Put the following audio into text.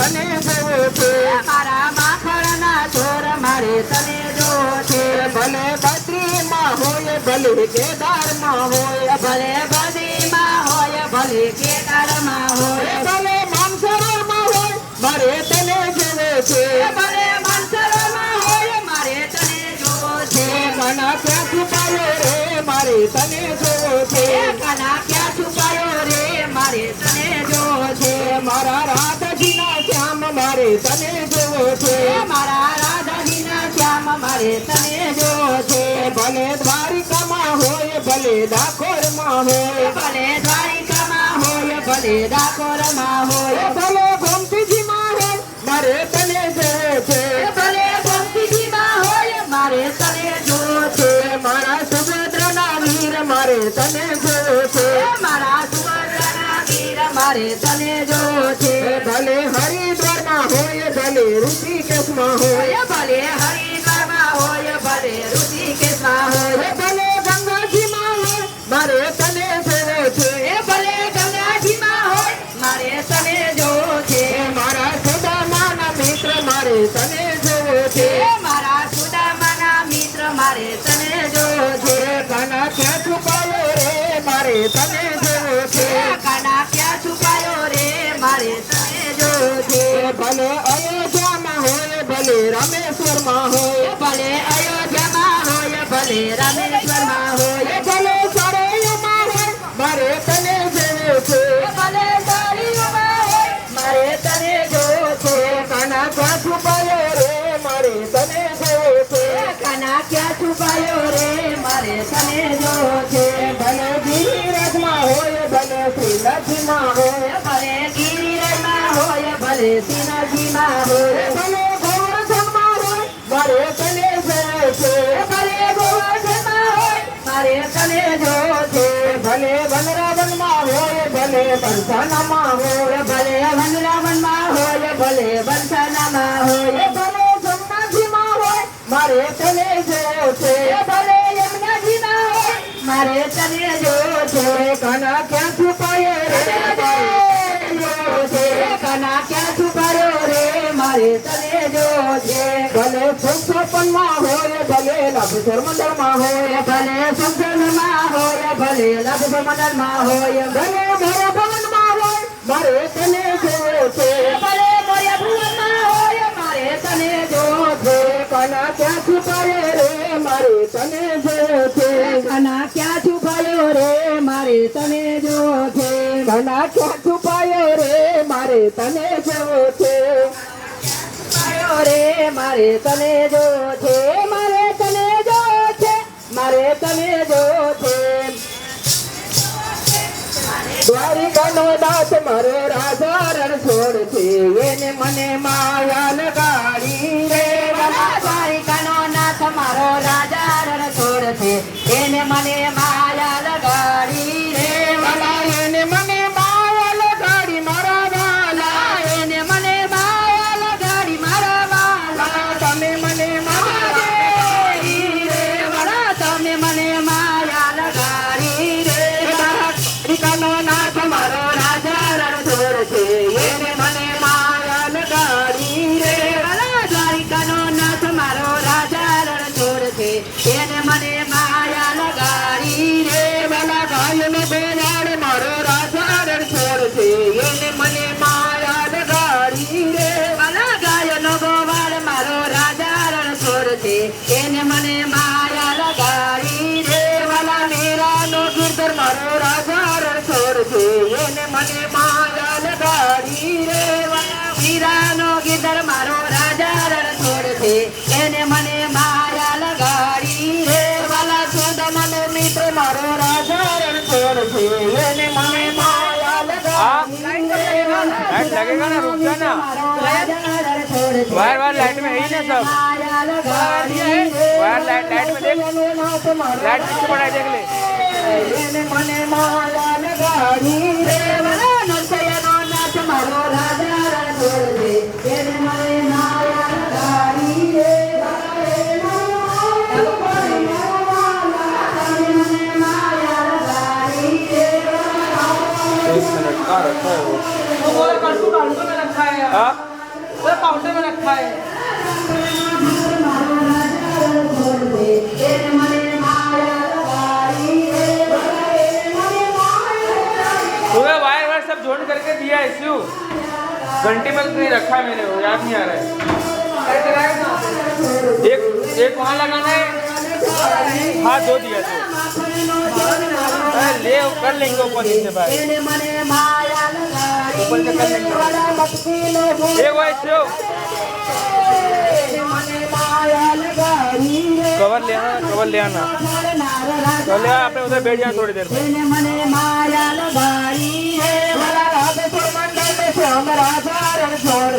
તને જોવો છે મારા માખણના ચોર મારે તને જોવો છે ભલે બદ્રીમાં હોય ભલે કેદારમાં હોય ભલે બદ્રીમાં હોય ભલે કેદારમાં હોય ભલે માનસરોવરમાં હોય મારે તને જોવો છે ભલે માનસરોવરમાં હોય મારે તને જોવો છે કાના ક્યાં છુપાયો રે મારે તને જોવો છે કાના ક્યાં છુપાયો રે મારે તને જોવો છે મારા રાધાજીના શ્યામ મારે તને જોવો છે મારા રાધાજીના શ્યામ મારે તને જોવો છે ભલે દ્વારિકામાં હોય ભલે ડાકોરમાં હોય ભલે દ્વારિકામાં હોય ભલે ડાકોરમાં હોય ભલે ગોમતીજીમાં હોય મારે તને જોવો છે ભલે ગોમતીજીમાં હોય મારે તને જોવો છે મારા સુભદ્રના વીર મારે તને જોવો છે મારા સુભદ્રના વીર મારે તને જોવો છે ભલે હરિદ્વારમાં હોય ભલે ઋષિકેશમાં હોય ભલે હરિદ્વારમાં હોય ભલે ઋષિકેશમાં હોય ભલે ગંગાજીમાં હોય મારે તને જોવો છે ભલે ગંગાજીમાં હોય મારે તને જોવો છે મારા સુદામાના મિત્ર મારે તને જોવો છે મારા સુદામાના મિત્ર મારે તને જોવો છે કાના ક્યાં છુપાયો રે મારે તને જોવો છે કાના ક્યાં છુપાયો રે મારે તને જોવો છે ભલે અયોધ્યામાં હોય ભલે રામેશ્વરમાં હોય ભલે અયોધ્યામાં હોય ભલે રામેશ્વરમાં હોય ભલે સરોવરમાં હોય મારે તને જોવો છે ભલે સાડીઓમાં હોય મારે તને જોવો છે કાના ક્યાં છુપાયો રે મારે તને જોવો છે કાના ક્યાં છુપાયો રે મારે તને જોવો છે ભલે ગિરિરાજમાં હોય ભલે શ્રીનાથજીમાં હોય ભલે ગિરિરાજમાં હોય ભલે શ્રીનાથજીમાં હોય ભલે ગોવર્ધનમાં હોય મારે તને જોવો છે ભલે ગોવર્ધનમાં હોય મારે તને જોવો છે ભલે વનરાવનમાં હોય ભલે બંસાનામાં હોય ભલે વનરાવનમાં હોય ભલે બંસાનામાં હોય ભલે સોમનાથજીમાં હોય મારે તને જોવો છે ભલે યમુનાજીમાં હોય મારે તને જોવો છે કાના ક્યાં છુપાયો રે કાના ક્યાં છુપાયો રે મારે તને જોવો છે ભલે સુખપનમાં હોય ભલે લાભેશ્વર મંડળમાં હોય ભલે સુખમાં હોય ભલે લગ્ન મંડળમાં હોય ભલે મારા ભવનમાં હોય મારે તને જોવો છે ભલે મોર્ય ભુવનમાં હોય મારે તને જોવો છે કાના ક્યાં છુપાયો રે મારે તને જોવો છે કાના ક્યાં છુપાયો રે મારે તને જોવો છે કાના ક્યાં છુપાયો રે મારે તને જોવો છે છુપાયો રે મારે તને જોવો છે મારે તને જોવો છે મારે તને જોવો છે દ્વારિકાનો દાસ મારો રાજા રણછોડ છે એને મને માયા લગાડી રે દ્વારિકાનો નાથ મારો રાજા રણછોડ છે એને મને માયા લગાડી રે વાલા એને મને માયા લગાડી મારા વાલા એને મને માયા લગાડી મારા વાલા તમે મને લગાડી રે વાલા તમે મને માયા લગાડી રે દ્વારિકાનો નાથ મારો રાજા રણછોડ છે એને મને માયા લગાડી રે વાલા દ્વારિકાનો નાથ મારો રાજા રણછોડ છે એને મને માયા લગાડી રે વાલા ગાયનો બેવાડ મારો રાજા રણછોડ છે એને મને માયા લગાડી રે વાલા ગાયનો ગોવાળ મારો રાજા રણછોડ છે એને મને માયા લગાડી રે વાલા મીરાનો ગીરધર મારો રાજા રણછોડ છે એને મને માયા લગાડી રે વાલા વીરાનો ગીધર મારો રાજા રણછોડ છે એને મને માયા લગાડી રે વાલા સુદામાનો મિત્ર મારો રાજા રણછોડ છે એને મને માયા લગાડી રે વાલા लाइट लगेगा ना, रुक जाना। वायर लाइट में है ही ना सब। वायर लाइट में देख, लाइट पीछे बढ़ाई देख ले। એને મને માયા લગાડી રે વાલા નરસૈયાનો નાથ મારો રાજા રણછોડ છે એને મને માયા લગાડી રે एक मिनट का रखा है वो। वो और कट्टू डालूंगा मैं रखा है यार। हाँ तो काउंटर में रखा है। तुम्हें वायर वायर सब जोड़ करके दिया है इश्यू। घंटी में नहीं रखा है मैंने, वो याद नहीं आ रहा है। एक वहाँ लगाना है। हाँ, दो दिया तो ले कर लेंगे ऊपर नीचे बाहर, ऊपर से कर लेंगे। एक वो इश्यू कवर ले आना, कवर ले आना, कवर ले आपने उधर बैठ जाना थोड़ी देर में। छोड़